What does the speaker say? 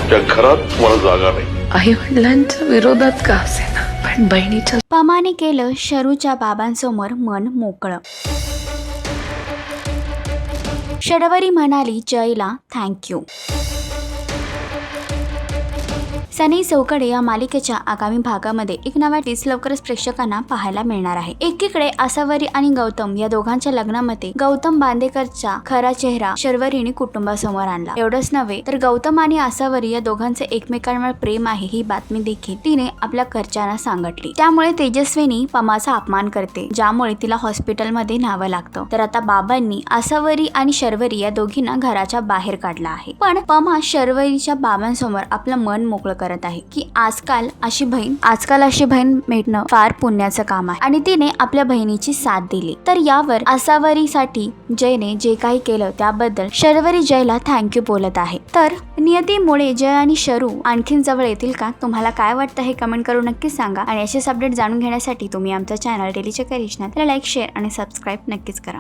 त्या घरात मला जागा नाही. आई वडिलांच्या विरोधात का असेना पण बहिणीच्या पमाने केलं शरूच्या बाबांसमोर मन मोकळं. शर्वरी म्हणाली जयला थँक्यू. सनी चौकडे या मालिकेच्या आगामी भागामध्ये एक नवा टीस लवकरच प्रेक्षकांना पाहायला मिळणार आहे. एकीकडे आसावरी आणि गौतम या दोघांच्या लग्नामध्ये गौतम बांदेकरचा खरा चेहरा शर्वरीने कुटुंबासमोर आणला. एवढंच नव्हे तर गौतम आणि आसावरी या दोघांचे एकमेकांवर प्रेम आहे ही बातमी देखील तिने आपल्या घरच्यांना सांगितली. त्यामुळे तेजस्विनी पमाचा अपमान करते, ज्यामुळे तिला हॉस्पिटलमध्ये न्यावं लागतं. तर आता बाबांनी आसावरी आणि शर्वरी या दोघींना घराच्या बाहेर काढला आहे. पण पमा शर्वरीच्या बाबांसमोर आपलं मन मोकळं करत आहे की आजकाल अशी बहीण मिळणं फार पुण्याचं काम आहे आणि तिने आपल्या बहिणीची साथ दिली. तर यावर आसावरीसाठी जयने जे काही केलं त्याबद्दल शर्वरी जयला थँक्यू बोलत आहे. तर नियतीमुळे जय आणि शरू आणखीन जवळ येतील का? तुम्हाला काय वाटतं हे कमेंट करून नक्कीच सांगा. आणि असेच अपडेट जाणून घेण्यासाठी तुम्ही आमचं चॅनल डेलीचे करिश्ना त्याला लाईक, शेअर आणि सबस्क्राईब नक्कीच करा.